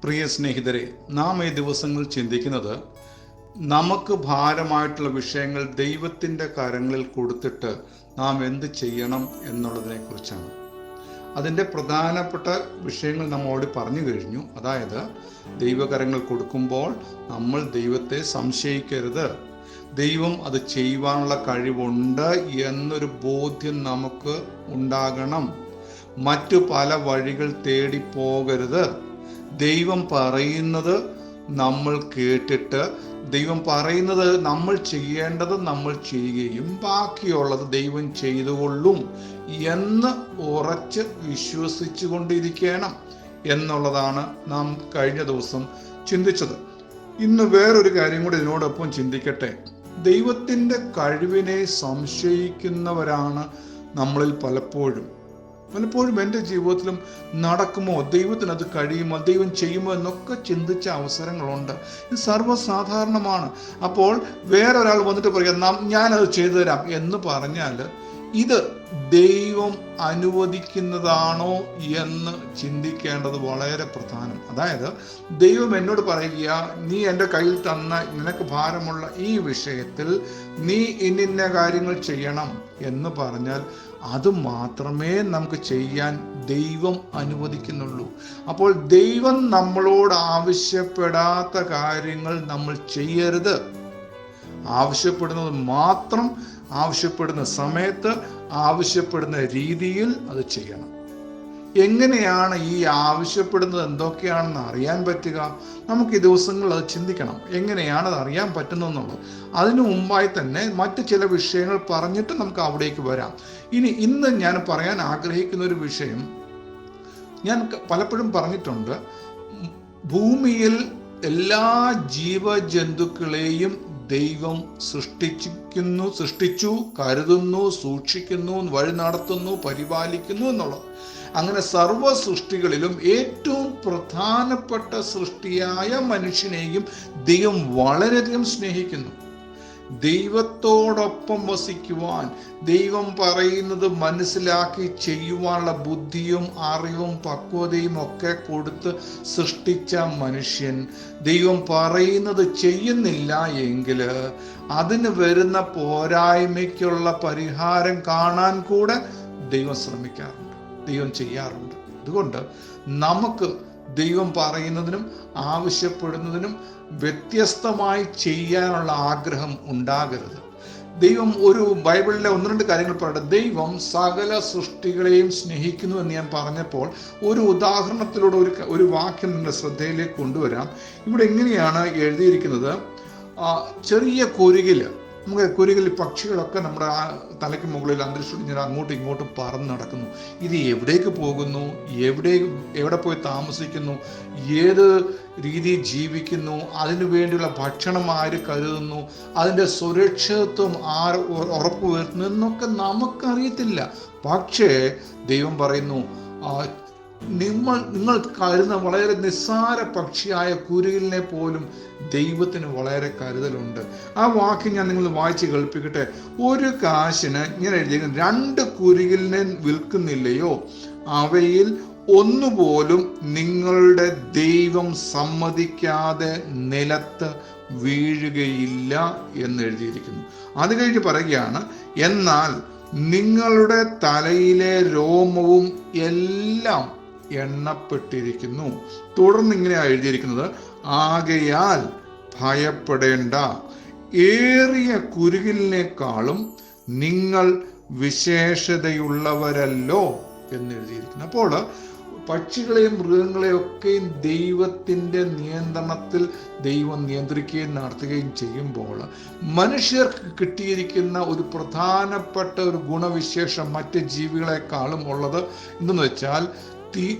പ്രിയ സ്നേഹിതരെ, നാം ഈ ദിവസങ്ങൾ ചിന്തിക്കുന്നത് നമുക്ക് ഭാരമായിട്ടുള്ള വിഷയങ്ങൾ ദൈവത്തിൻ്റെ കരങ്ങളിൽ കൊടുത്തിട്ട് നാം എന്ത് ചെയ്യണം എന്നുള്ളതിനെ കുറിച്ചാണ്. അതിൻ്റെ പ്രധാനപ്പെട്ട വിഷയങ്ങൾ നമ്മോട് പറഞ്ഞു കഴിഞ്ഞു. അതായത് ദൈവകരങ്ങൾ കൊടുക്കുമ്പോൾ നമ്മൾ ദൈവത്തെ സംശയിക്കരുത്. ദൈവം അത് ചെയ്യുവാനുള്ള കഴിവുണ്ട് എന്നൊരു ബോധ്യം നമുക്ക് ഉണ്ടാകണം. മറ്റു പല വഴികൾ തേടി പോകരുത്. ദൈവം പറയുന്നത് നമ്മൾ കേട്ടിട്ട് ദൈവം പറയുന്നത് നമ്മൾ ചെയ്യേണ്ടത് നമ്മൾ ചെയ്യുകയും ബാക്കിയുള്ളത് ദൈവം ചെയ്തുകൊള്ളും എന്ന് ഉറച്ച് വിശ്വസിച്ചു കൊണ്ടിരിക്കണം എന്നുള്ളതാണ് നാം കഴിഞ്ഞ ദിവസം ചിന്തിച്ചത്. ഇന്ന് വേറൊരു കാര്യം കൂടി ഇതിനോടൊപ്പം ചിന്തിക്കട്ടെ. ദൈവത്തിൻ്റെ കഴിവിനെ സംശയിക്കുന്നവരാണ് നമ്മളിൽ പലപ്പോഴും എൻ്റെ ജീവിതത്തിലും നടക്കുമോ, ദൈവത്തിന് അത് കഴിയുമോ, ദൈവം ചെയ്യുമോ എന്നൊക്കെ ചിന്തിച്ച അവസരങ്ങളുണ്ട്. ഇത് സർവ്വസാധാരണമാണ്. അപ്പോൾ വേറൊരാൾ വന്നിട്ട് പറയാം ഞാനത് ചെയ്തു തരാം എന്ന് പറഞ്ഞാൽ ഇത് ദൈവം അനുവദിക്കുന്നതാണോ എന്ന് ചിന്തിക്കേണ്ടത് വളരെ പ്രധാനം. അതായത് ദൈവം എന്നോട് പറയുക, നീ എൻ്റെ കയ്യിൽ തന്ന നിനക്ക് ഭാരമുള്ള ഈ വിഷയത്തിൽ നീ ഇന്ന കാര്യങ്ങൾ ചെയ്യണം എന്ന് പറഞ്ഞാൽ അത് മാത്രമേ നമുക്ക് ചെയ്യാൻ ദൈവം അനുവദിക്കുന്നുള്ളൂ. അപ്പോൾ ദൈവം നമ്മളോട് ആവശ്യപ്പെടാത്ത കാര്യങ്ങൾ നമ്മൾ ചെയ്യരുത്. ആവശ്യപ്പെടുന്നത് മാത്രം ആവശ്യപ്പെടുന്ന സമയത്ത് ആവശ്യപ്പെടുന്ന രീതിയിൽ അത് ചെയ്യണം. എങ്ങനെയാണ് ഈ ആവശ്യപ്പെടുന്നത് എന്തൊക്കെയാണെന്ന് അറിയാൻ പറ്റുക? നമുക്ക് ഈ ദിവസങ്ങളിൽ അത് ചിന്തിക്കണം. എങ്ങനെയാണ് അത് അറിയാൻ പറ്റുന്നതെന്നുള്ളത്. അതിനു മുമ്പായി തന്നെ മറ്റ് ചില വിഷയങ്ങൾ പറഞ്ഞിട്ട് നമുക്ക് അവിടേക്ക് വരാം. ഇന്ന് ഞാൻ പറയാൻ ആഗ്രഹിക്കുന്ന ഒരു വിഷയം, ഞാൻ പലപ്പോഴും പറഞ്ഞിട്ടുണ്ട്, ഭൂമിയിൽ എല്ലാ ജീവജന്തുക്കളെയും ദൈവം സൃഷ്ടിച്ചു, കരുതുന്നു, സൂക്ഷിക്കുന്നു, വഴി നടത്തുന്നു, പരിപാലിക്കുന്നു എന്നുള്ളത്. അങ്ങനെ സർവ്വ സൃഷ്ടികളിലും ഏറ്റവും പ്രധാനപ്പെട്ട സൃഷ്ടിയായ മനുഷ്യനെയും ദൈവം വളരെയധികം സ്നേഹിക്കുന്നു. ദൈവത്തോടൊപ്പം വസിക്കുവാൻ, ദൈവം പറയുന്നത് മനസ്സിലാക്കി ചെയ്യുവാനുള്ള ബുദ്ധിയും അറിവും പക്വതയും ഒക്കെ കൊടുത്ത് സൃഷ്ടിച്ച മനുഷ്യൻ ദൈവം പറയുന്നത് ചെയ്യുന്നില്ല എങ്കിൽ അതിന് വരുന്ന പോരായ്മയ്ക്കുള്ള പരിഹാരം കാണാൻ കൂടെ ദൈവം ശ്രമിക്കാറുണ്ട്, ദൈവം ചെയ്യാറുണ്ട്. അതുകൊണ്ട് നമുക്ക് ദൈവം പറയുന്നതിനും ആവശ്യപ്പെടുന്നതിനും വ്യത്യസ്തമായി ചെയ്യാനുള്ള ആഗ്രഹം ഉണ്ടാകരുത്. ദൈവം ബൈബിളിലെ 1-2 കാര്യങ്ങൾ പറയട്ടെ. ദൈവം സകല സൃഷ്ടികളെയും സ്നേഹിക്കുന്നു എന്ന് ഞാൻ പറഞ്ഞപ്പോൾ ഒരു ഉദാഹരണത്തിലൂടെ ഒരു വാക്യം നിങ്ങളുടെ ശ്രദ്ധയിലേക്ക് കൊണ്ടുവരാം. ഇവിടെ എങ്ങനെയാണ് എഴുതിയിരിക്കുന്നത്? ചെറിയ കുരുകിൽ പക്ഷികളൊക്കെ നമ്മുടെ തലയ്ക്ക് മുകളിൽ അന്തരീക്ഷത്തിൽ ഇങ്ങനെ അങ്ങോട്ടും ഇങ്ങോട്ടും പറന്ന് നടക്കുന്നു. ഇത് എവിടേക്ക് പോകുന്നു, എവിടെ പോയി താമസിക്കുന്നു, ഏത് രീതിയിൽ ജീവിക്കുന്നു, അതിനു വേണ്ടിയുള്ള ഭക്ഷണം ആര് കരുതുന്നു, അതിൻ്റെ സുരക്ഷിതത്വം ആര് ഉറപ്പുവരുത്തുന്നു എന്നൊക്കെ നമുക്കറിയത്തില്ല. പക്ഷേ ദൈവം പറയുന്നു, നിങ്ങൾ കരുതുന്ന വളരെ നിസ്സാര പക്ഷിയായ കുരുകിലിനെ പോലും ദൈവത്തിന് വളരെ കരുതലുണ്ട്. ആ വാക്യം ഞാൻ നിങ്ങൾ വായിച്ച് കേൾപ്പിക്കട്ടെ. ഒരു കാശിന് ഇങ്ങനെ എഴുതിയിരിക്കുന്നു, 2 കുരുകിലിനെ വിൽക്കുന്നില്ലയോ, അവയിൽ ഒന്നുപോലും നിങ്ങളുടെ ദൈവം സമ്മതിക്കാതെ നിലത്ത് വീഴുകയില്ല എന്ന് എഴുതിയിരിക്കുന്നു. അത് കഴിഞ്ഞ് പറയുകയാണ്, എന്നാൽ നിങ്ങളുടെ തലയിലെ രോമവും എല്ലാം എണ്ണപ്പെട്ടിരിക്കുന്നു. തുടർന്ന് ഇങ്ങനെയാണ് എഴുതിയിരിക്കുന്നത്, ആകയാൽ ഭയപ്പെടേണ്ട, ഏറിയ കുരുകിലിനേക്കാളും നിങ്ങൾ വിശേഷതയുള്ളവരല്ലോ എന്ന് എഴുതിയിരിക്കുന്നു. അപ്പോൾ പക്ഷികളെയും മൃഗങ്ങളെയും ഒക്കെയും ദൈവത്തിൻ്റെ നിയന്ത്രണത്തിൽ ദൈവം നിയന്ത്രിക്കുകയും നടത്തുകയും ചെയ്യുമ്പോൾ മനുഷ്യർക്ക് കിട്ടിയിരിക്കുന്ന ഒരു പ്രധാനപ്പെട്ട ഒരു ഗുണവിശേഷം മറ്റ് ജീവികളെക്കാളും ഉള്ളത് എന്തെന്ന് വെച്ചാൽ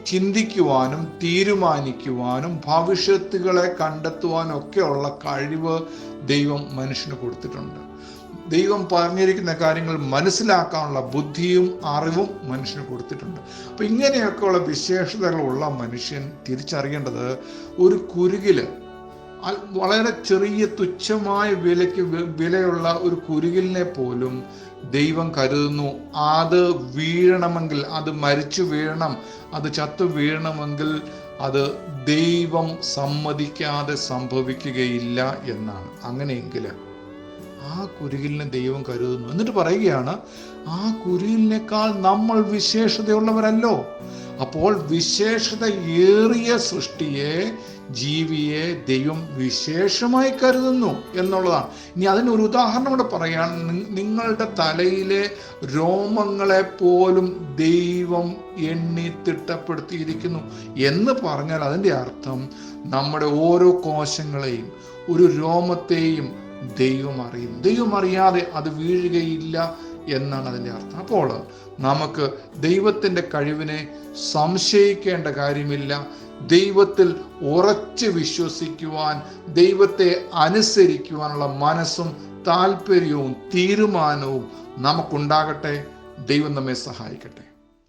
ചിന്തിക്കുവാനും തീരുമാനിക്കുവാനും ഭവിഷ്യത്തുകളെ കണ്ടെത്തുവാനും ഒക്കെയുള്ള കഴിവ് ദൈവം മനുഷ്യന് കൊടുത്തിട്ടുണ്ട്. ദൈവം പറഞ്ഞിരിക്കുന്ന കാര്യങ്ങൾ മനസ്സിലാക്കാനുള്ള ബുദ്ധിയും അറിവും മനുഷ്യന് കൊടുത്തിട്ടുണ്ട്. അപ്പം ഇങ്ങനെയൊക്കെയുള്ള വിശേഷതകളുള്ള മനുഷ്യൻ തിരിച്ചറിയേണ്ടത്, ഒരു കുരുകില് വളരെ ചെറിയ തുച്ഛമായ വിലയുള്ള ഒരു കുരുകിലിനെ പോലും ദൈവം കരുതുന്നു. അത് വീഴണമെങ്കിൽ, അത് മരിച്ചു വീഴണം, അത് ചത്തു വീഴണമെങ്കിൽ അത് ദൈവം സമ്മതിക്കാതെ സംഭവിക്കുകയില്ല എന്നാണ്. അങ്ങനെയെങ്കിൽ ആ കുരികിലിനെ ദൈവം കരുതുന്നു. എന്നിട്ട് പറയുകയാണ്, ആ കുരികിലിനേക്കാൾ നമ്മൾ വിശേഷതയുള്ളവരല്ലോ. അപ്പോൾ വിശേഷത ഏറിയ സൃഷ്ടിയെ, ജീവിയെ ദൈവം വിശേഷമായി കരുതുന്നു എന്നുള്ളതാണ്. ഇനി അതിനൊരു ഉദാഹരണം കൂടെ പറയാൻ, നിങ്ങളുടെ തലയിലെ രോമങ്ങളെ പോലും ദൈവം എണ്ണി തിട്ടപ്പെടുത്തിയിരിക്കുന്നു എന്ന് പറഞ്ഞാൽ അതിൻ്റെ അർത്ഥം നമ്മുടെ ഓരോ കോശങ്ങളെയും ഒരു രോമത്തെയും ദൈവം അറിയും. ദൈവം അറിയാതെ അത് വീഴുകയില്ല എന്നാണ് അതിൻ്റെ അർത്ഥം. അപ്പോൾ നമുക്ക് ദൈവത്തിൻ്റെ കഴിവിനെ സംശയിക്കേണ്ട കാര്യമില്ല. ദൈവത്തിൽ ഉറച്ച് വിശ്വസിക്കുവാൻ, ദൈവത്തെ അനുസരിക്കുവാനുള്ള മനസ്സും താല്പര്യവും തീരുമാനവും നമുക്കുണ്ടാകട്ടെ. ദൈവം നമ്മെ സഹായിക്കട്ടെ.